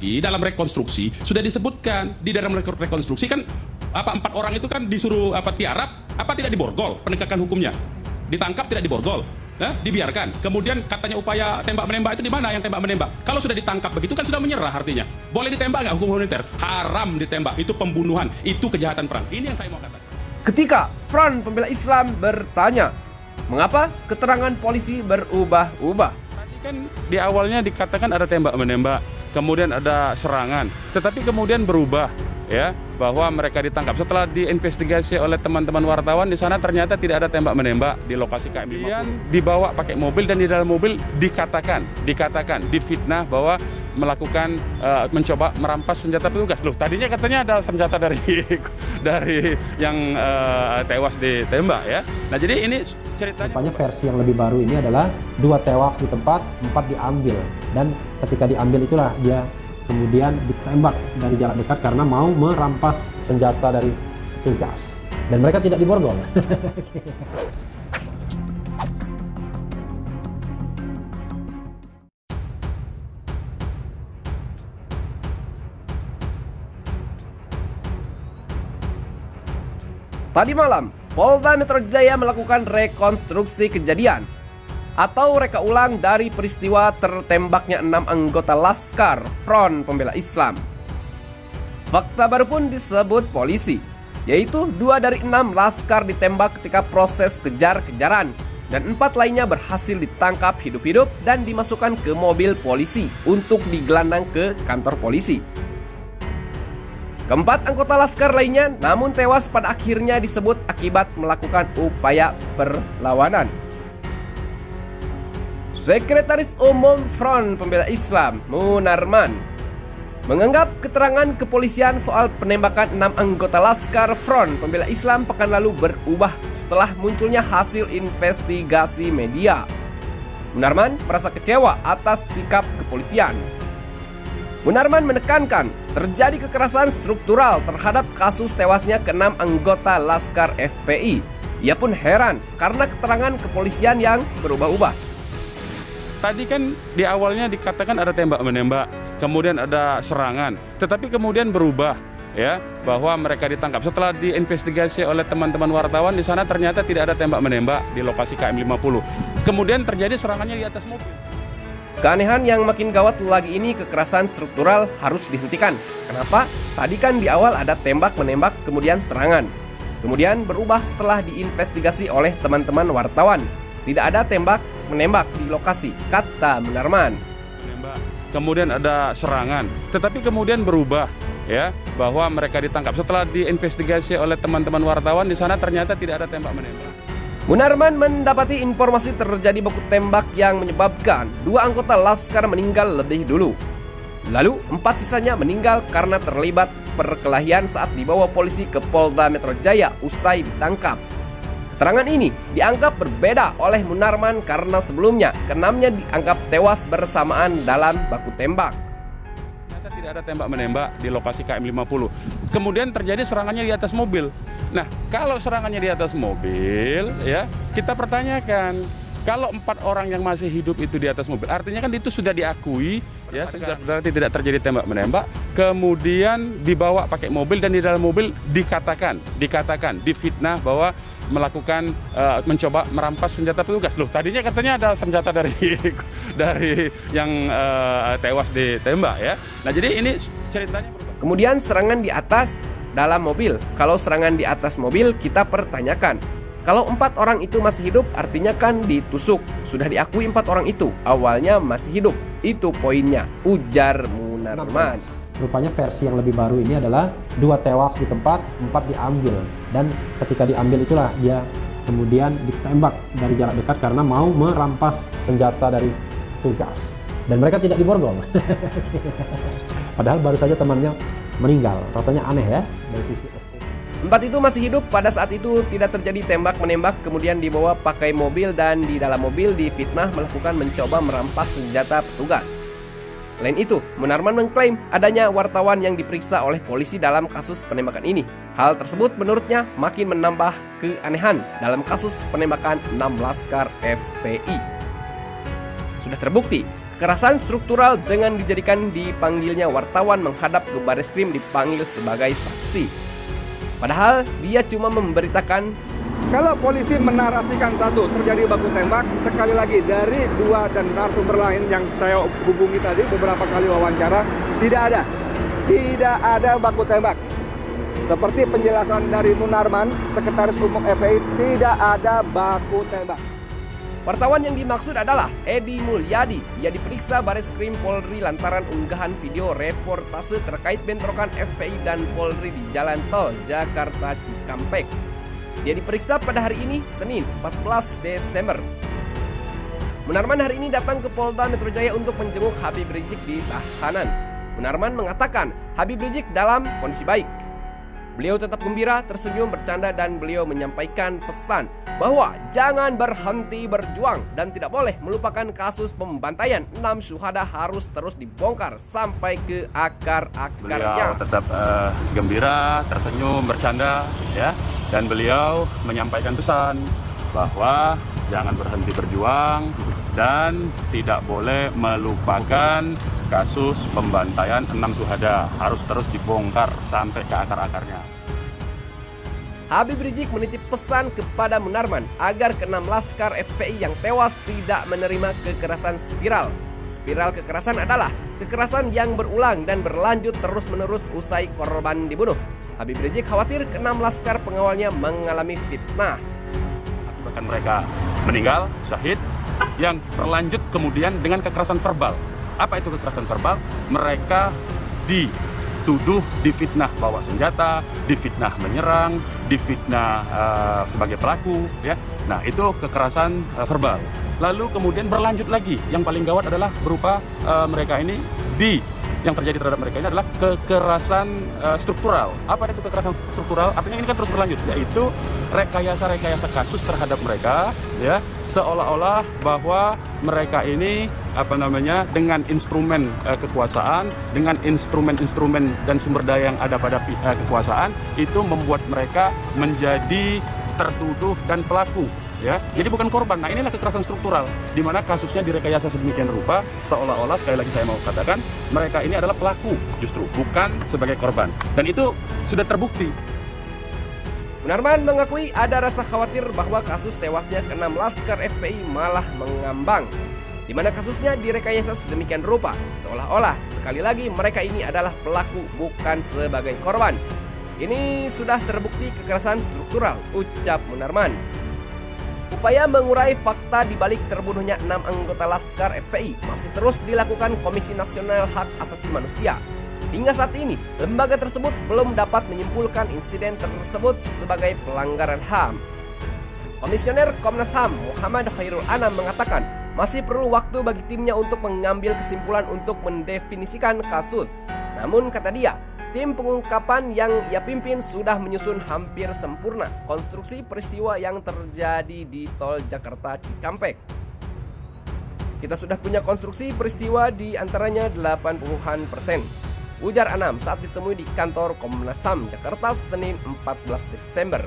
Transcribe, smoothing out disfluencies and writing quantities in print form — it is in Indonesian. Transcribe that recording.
Di dalam rekonstruksi sudah disebutkan, di dalam rekonstruksi kan 4 orang itu kan disuruh tiarap, tidak diborgol penegakan hukumnya, ditangkap tidak diborgol, dibiarkan. Kemudian katanya upaya tembak menembak itu di mana yang tembak menembak? Kalau sudah ditangkap begitu kan sudah menyerah artinya. Boleh ditembak nggak hukum humaniter? Haram ditembak, itu pembunuhan, itu kejahatan perang. Ini yang saya mau katakan. Ketika Front Pembela Islam bertanya, mengapa keterangan polisi berubah-ubah? Tadi kan di awalnya dikatakan ada tembak menembak, kemudian ada serangan, tetapi kemudian berubah ya bahwa mereka ditangkap. Setelah diinvestigasi oleh teman-teman wartawan di sana ternyata tidak ada tembak menembak di lokasi KM 50. Kemudian dibawa pakai mobil dan di dalam mobil dikatakan difitnah bahwa melakukan mencoba merampas senjata petugas. Loh, tadinya katanya ada senjata dari yang tewas ditembak ya. Nah, jadi ini ceritanya. Rupanya versi yang lebih baru ini adalah 2 tewas di tempat, 4 diambil, dan ketika diambil itulah dia kemudian ditembak dari jarak dekat karena mau merampas senjata dari petugas, dan mereka tidak diborgol. Tadi malam, Polda Metro Jaya melakukan rekonstruksi kejadian atau reka ulang dari peristiwa tertembaknya 6 anggota Laskar Front Pembela Islam. Fakta baru pun disebut polisi, yaitu 2 dari 6 Laskar ditembak ketika proses kejar-kejaran, dan 4 lainnya berhasil ditangkap hidup-hidup dan dimasukkan ke mobil polisi untuk digelandang ke kantor polisi. Keempat anggota Laskar lainnya namun tewas pada akhirnya disebut akibat melakukan upaya perlawanan. Sekretaris Umum Front Pembela Islam, Munarman, menganggap keterangan kepolisian soal penembakan 6 anggota Laskar Front Pembela Islam pekan lalu berubah setelah munculnya hasil investigasi media. Munarman merasa kecewa atas sikap kepolisian. Munarman menekankan terjadi kekerasan struktural terhadap kasus tewasnya ke-6 anggota Laskar FPI. Ia pun heran karena keterangan kepolisian yang berubah-ubah. Tadi kan di awalnya dikatakan ada tembak menembak, kemudian ada serangan, tetapi kemudian berubah ya bahwa mereka ditangkap. Setelah diinvestigasi oleh teman-teman wartawan di sana ternyata tidak ada tembak menembak di lokasi KM 50. Kemudian terjadi serangannya di atas mobil. Keanehan yang makin gawat lagi ini, kekerasan struktural harus dihentikan. Kenapa? Tadi kan di awal ada tembak-menembak kemudian serangan. Kemudian berubah setelah diinvestigasi oleh teman-teman wartawan. Tidak ada tembak-menembak di lokasi, kata Munarman. Kemudian ada serangan, tetapi kemudian berubah ya bahwa mereka ditangkap. Setelah diinvestigasi oleh teman-teman wartawan di sana ternyata tidak ada tembak-menembak. Munarman mendapati informasi terjadi baku tembak yang menyebabkan 2 anggota Laskar meninggal lebih dulu. Lalu 4 sisanya meninggal karena terlibat perkelahian saat dibawa polisi ke Polda Metro Jaya usai ditangkap. Keterangan ini dianggap berbeda oleh Munarman karena sebelumnya ke-6-nya dianggap tewas bersamaan dalam baku tembak. Tidak ada tembak menembak di lokasi KM 50. Kemudian terjadi serangannya di atas mobil. Nah, kalau serangannya di atas mobil ya, kita pertanyakan, kalau 4 orang yang masih hidup itu di atas mobil, artinya kan itu sudah diakui ya, berarti tidak terjadi tembak menembak. Kemudian dibawa pakai mobil dan di dalam mobil dikatakan difitnah bahwa melakukan mencoba merampas senjata petugas. Loh, tadinya katanya ada senjata dari yang tewas ditembak ya. Nah, jadi ini ceritanya berubah. Kemudian serangan di atas dalam mobil. Kalau serangan di atas mobil kita pertanyakan, kalau 4 orang itu masih hidup artinya kan ditusuk. Sudah diakui 4 orang itu awalnya masih hidup. Itu poinnya, ujar Munarman. Rupanya versi yang lebih baru ini adalah 2 tewas di tempat, 4 diambil, dan ketika diambil itulah dia kemudian ditembak dari jarak dekat karena mau merampas senjata dari petugas, dan mereka tidak diborgol. Padahal baru saja temannya meninggal. Rasanya aneh ya dari sisi SP. 4 itu masih hidup pada saat itu tidak terjadi tembak-menembak, kemudian dibawa pakai mobil dan di dalam mobil difitnah melakukan mencoba merampas senjata petugas. Selain itu, Munarman mengklaim adanya wartawan yang diperiksa oleh polisi dalam kasus penembakan ini. Hal tersebut menurutnya makin menambah keanehan dalam kasus penembakan 6 Laskar FPI. Sudah terbukti, kekerasan struktural dengan dijadikan dipanggilnya wartawan menghadap ke Bareskrim dipanggil sebagai saksi. Padahal dia cuma memberitakan Kalau polisi menarasikan satu terjadi baku tembak, sekali lagi dari dua dan narasumber lain yang saya hubungi tadi beberapa kali wawancara, tidak ada baku tembak. Seperti penjelasan dari Munarman, Sekretaris Umum FPI, tidak ada baku tembak. wartawan yang dimaksud adalah Edi Mulyadi. Ia diperiksa Bareskrim Polri lantaran unggahan video reportase terkait bentrokan FPI dan Polri di Jalan Tol Jakarta Cikampek. Dia diperiksa pada hari ini, Senin 14 Desember. Munarman hari ini datang ke Polda Metro Jaya untuk menjenguk Habib Rizik di tahanan. Munarman mengatakan Habib Rizik dalam kondisi baik. Beliau tetap gembira, tersenyum, bercanda, dan beliau menyampaikan pesan bahwa jangan berhenti berjuang dan tidak boleh melupakan kasus pembantaian 6 syuhada harus terus dibongkar sampai ke akar-akarnya. Beliau tetap gembira, tersenyum, bercanda, ya. Dan beliau menyampaikan pesan bahwa jangan berhenti berjuang dan tidak boleh melupakan kasus pembantaian 6 syuhada harus terus dibongkar sampai ke akar-akarnya. Habib Rizik menitip pesan kepada Munarman agar ke-6 laskar FPI yang tewas tidak menerima kekerasan spiral. Spiral kekerasan adalah kekerasan yang berulang dan berlanjut terus-menerus usai korban dibunuh. Habib Rizik khawatir ke-6 laskar pengawalnya mengalami fitnah. Bahkan mereka meninggal, syahid, yang berlanjut kemudian dengan kekerasan verbal. Apa itu kekerasan verbal? Mereka dituduh, difitnah bawa senjata, difitnah menyerang, difitnah sebagai pelaku, ya. Nah, itu kekerasan verbal. Lalu kemudian berlanjut lagi. Yang paling gawat adalah berupa mereka ini yang terjadi terhadap mereka ini adalah kekerasan struktural. Apa itu kekerasan struktural? Artinya ini kan terus berlanjut, yaitu rekayasa kasus terhadap mereka, ya, seolah-olah bahwa mereka ini dengan instrumen kekuasaan, dengan instrumen-instrumen dan sumber daya yang ada pada kekuasaan itu membuat mereka menjadi tertuduh dan pelaku. Ya, jadi bukan korban. Nah, inilah kekerasan struktural, di mana kasusnya direkayasa sedemikian rupa, seolah-olah, sekali lagi saya mau katakan, mereka ini adalah pelaku, justru bukan sebagai korban. Dan itu sudah terbukti. Munarman mengakui ada rasa khawatir bahwa kasus tewasnya ke-6 laskar FPI malah mengambang, di mana kasusnya direkayasa sedemikian rupa, seolah-olah sekali lagi mereka ini adalah pelaku, bukan sebagai korban. Ini sudah terbukti kekerasan struktural, ucap Munarman. Upaya mengurai fakta di balik terbunuhnya 6 anggota Laskar FPI masih terus dilakukan Komisi Nasional Hak Asasi Manusia. Hingga saat ini, lembaga tersebut belum dapat menyimpulkan insiden tersebut sebagai pelanggaran HAM. Komisioner Komnas HAM Muhammad Khairul Anam mengatakan masih perlu waktu bagi timnya untuk mengambil kesimpulan untuk mendefinisikan kasus. Namun kata dia, tim pengungkapan yang ia pimpin sudah menyusun hampir sempurna konstruksi peristiwa yang terjadi di Tol Jakarta Cikampek. Kita sudah punya konstruksi peristiwa di antaranya 80%, ujar Anam saat ditemui di kantor Komnas HAM Jakarta Senin 14 Desember.